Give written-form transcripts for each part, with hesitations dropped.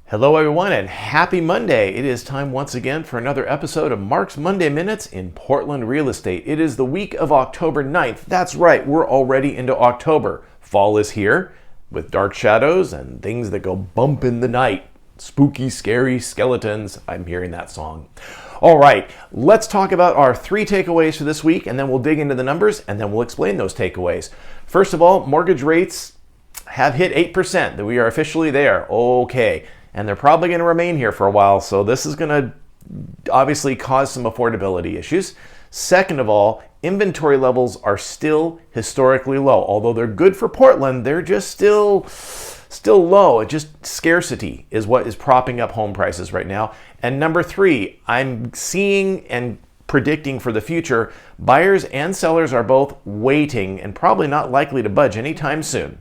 Hello, everyone, and happy Monday. It is time once again for another episode of Mark's Monday Minutes in Portland Real Estate. It is the week of October 9th. That's right, we're already into October. Fall is here with dark shadows and things that go bump in the night. Spooky, scary skeletons. I'm hearing that song. All right, let's talk about our 3 takeaways for this week, and then we'll dig into the numbers, and then we'll explain those takeaways. First of all, mortgage rates have hit 8%. That we are officially there. Okay. And they're probably going to remain here for a while, so this is going to obviously cause some affordability issues. Second of all, inventory levels are still historically low. Although they're good for Portland, they're just still low. It just scarcity is what is propping up home prices right now. And number 3, I'm seeing and predicting for the future, buyers and sellers are both waiting and probably not likely to budge anytime soon.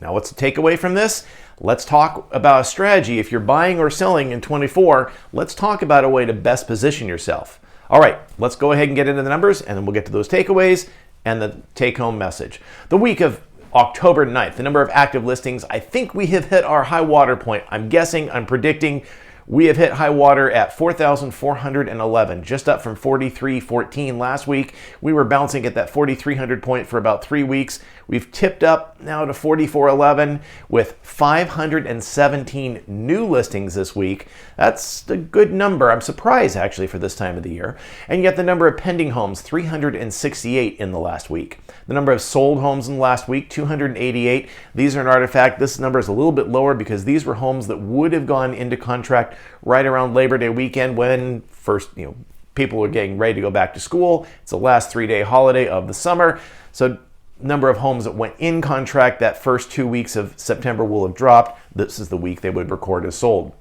Now, what's the takeaway from this? Let's talk about a strategy. If you're buying or selling in 24, let's talk about a way to best position yourself. All right, let's go ahead and get into the numbers, and then we'll get to those takeaways and the take-home message. The week of October 9th, the number of active listings, I think we have hit our high water point. I'm predicting we have hit high water at 4,411, just up from 4,314 last week. We were bouncing at that 4,300 point for about 3 weeks. We've tipped up now to 4,411 with 517 new listings this week. That's a good number. I'm surprised actually for this time of the year. And yet the number of pending homes, 368 in the last week. The number of sold homes in the last week, 288. These are an artifact. This number is a little bit lower because these were homes that would have gone into contract right around Labor Day weekend when people were getting ready to go back to school. It's the last 3-day holiday of the summer. So number of homes that went in contract that first 2 weeks of September will have dropped. This is the week they would record as sold.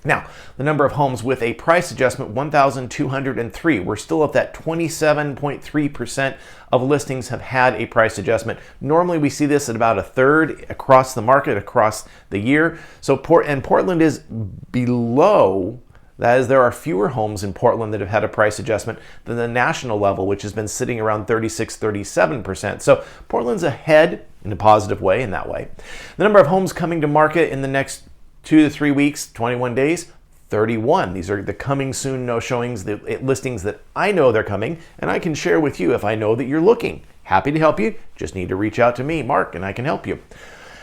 Now, the number of homes with a price adjustment, 1,203. We're still at that 27.3% of listings have had a price adjustment. Normally, we see this at about a third across the market, across the year. So, Portland is below. That is, there are fewer homes in Portland that have had a price adjustment than the national level, which has been sitting around 37%. So, Portland's ahead in a positive way, in that way. The number of homes coming to market in the next 2 to 3 weeks, 21 days, 31. These are the coming soon no showings, the listings that I know they're coming, and I can share with you if I know that you're looking. Happy to help you. Just need to reach out to me, Mark, and I can help you.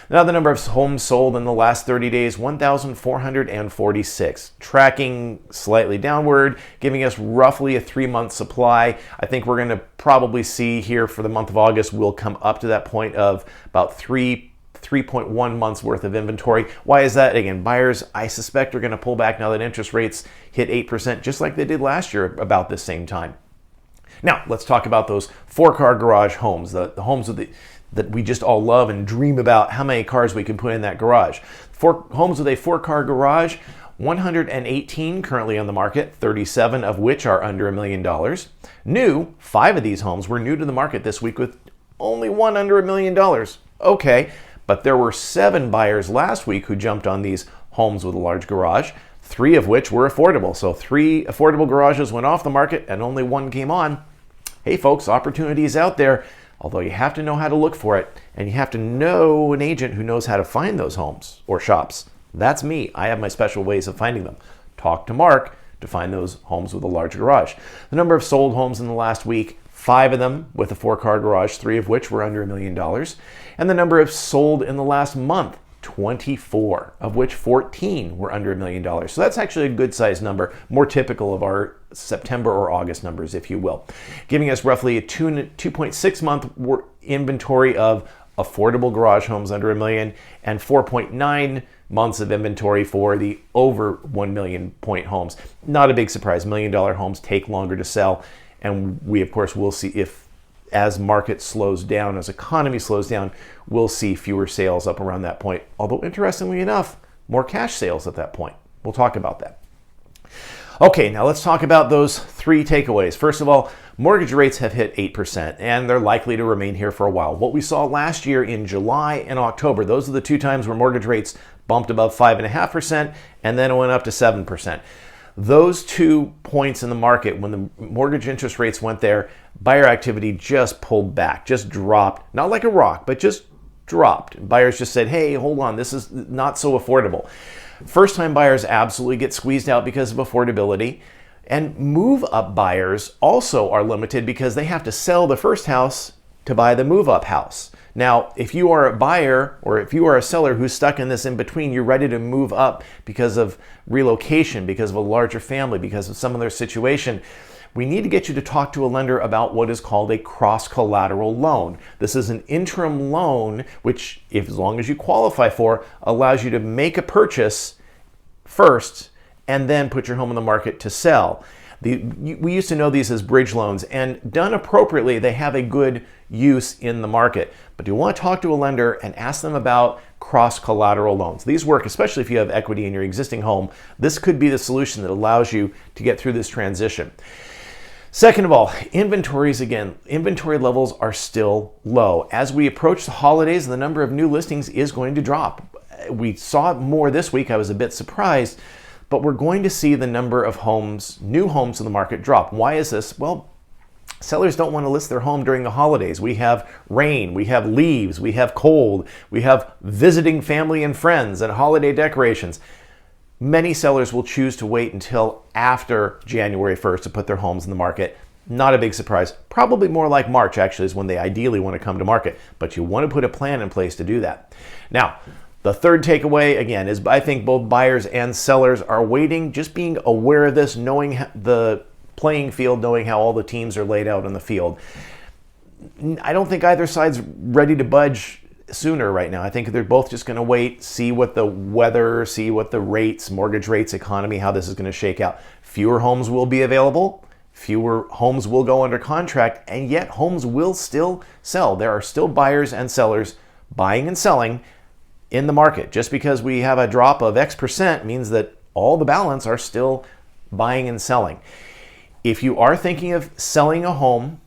Now, the number of homes sold in the last 30 days, 1,446, tracking slightly downward, giving us roughly a 3-month supply. I think we're going to probably see here for the month of August, we'll come up to that point of about 3.1 months worth of inventory. Why is that? Again, buyers, I suspect, are going to pull back now that interest rates hit 8%, just like they did last year about this same time. Now, let's talk about those 4-car garage homes, the homes that we just all love and dream about how many cars we can put in that garage. Homes with a 4-car garage, 118 currently on the market, 37 of which are under $1 million. New, 5 of these homes were new to the market this week with only one under $1 million. Okay. But there were 7 buyers last week who jumped on these homes with a large garage, 3 of which were affordable. So 3 affordable garages went off the market and only 1 came on. Hey folks, opportunity is out there, although you have to know how to look for it, and you have to know an agent who knows how to find those homes or shops. That's me. I have my special ways of finding them. Talk to Mark to find those homes with a large garage. The number of sold homes in the last week, 5 of them with a 4-car garage, 3 of which were under $1 million. And the number of sold in the last month, 24, of which 14 were under $1 million. So that's actually a good sized number, more typical of our September or August numbers, if you will, giving us roughly a 2.6 month inventory of affordable garage homes under $1 million and 4.9 months of inventory for the over 1 million point homes. Not a big surprise. $1 million homes take longer to sell. And we, of course, will see if as market slows down, as economy slows down, we'll see fewer sales up around that point. Although, interestingly enough, more cash sales at that point. We'll talk about that. Okay, now let's talk about those 3 takeaways. First of all, mortgage rates have hit 8%, and they're likely to remain here for a while. What we saw last year in July and October, those are the 2 times where mortgage rates bumped above 5.5%, and then it went up to 7%. Those 2 points in the market, when the mortgage interest rates went there, buyer activity just pulled back, just dropped, not like a rock, but just dropped. Buyers just said, hey, hold on, this is not so affordable. First-time buyers absolutely get squeezed out because of affordability. And move-up buyers also are limited because they have to sell the first house to buy the move-up house. Now, if you are a buyer or if you are a seller who's stuck in this in between, you're ready to move up because of relocation, because of a larger family, because of some other situation, we need to get you to talk to a lender about what is called a cross-collateral loan. This is an interim loan, which, as long as you qualify for, allows you to make a purchase first and then put your home on the market to sell. We used to know these as bridge loans, and done appropriately, they have a good use in the market. But you want to talk to a lender and ask them about cross-collateral loans. These work, especially if you have equity in your existing home. This could be the solution that allows you to get through this transition. Second of all, inventories again. Inventory levels are still low. As we approach the holidays, the number of new listings is going to drop. We saw more this week. I was a bit surprised. But we're going to see the number of homes, new homes in the market drop. Why is this? Well, sellers don't want to list their home during the holidays. We have rain, we have leaves, we have cold, we have visiting family and friends and holiday decorations. Many sellers will choose to wait until after January 1st to put their homes in the market. Not a big surprise. Probably more like March actually is when they ideally want to come to market. But you want to put a plan in place to do that. Now, the third takeaway, again, is I think both buyers and sellers are waiting, just being aware of this, knowing the playing field, knowing how all the teams are laid out in the field. I don't think either side's ready to budge sooner right now. I think they're both just going to wait, see what the weather, see what the rates, mortgage rates, economy, how this is going to shake out. Fewer homes will be available. Fewer homes will go under contract, and yet homes will still sell. There are still buyers and sellers buying and selling in the market. Just because we have a drop of X% means that all the balance are still buying and selling. If you are thinking of selling a home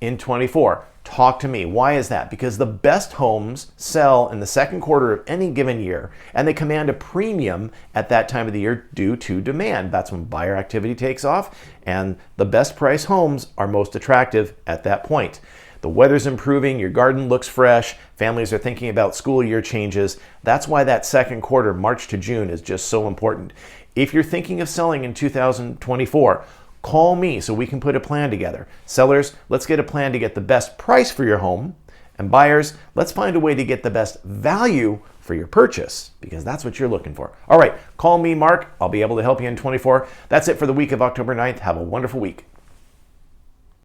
in 24, talk to me. Why is that? Because the best homes sell in the second quarter of any given year, and they command a premium at that time of the year due to demand. That's when buyer activity takes off, and the best price homes are most attractive at that point. The weather's improving, your garden looks fresh, families are thinking about school year changes. That's why that second quarter, March to June, is just so important. If you're thinking of selling in 2024, call me so we can put a plan together. Sellers, let's get a plan to get the best price for your home. And buyers, let's find a way to get the best value for your purchase, because that's what you're looking for. All right, call me, Mark. I'll be able to help you in 24. That's it for the week of October 9th. Have a wonderful week.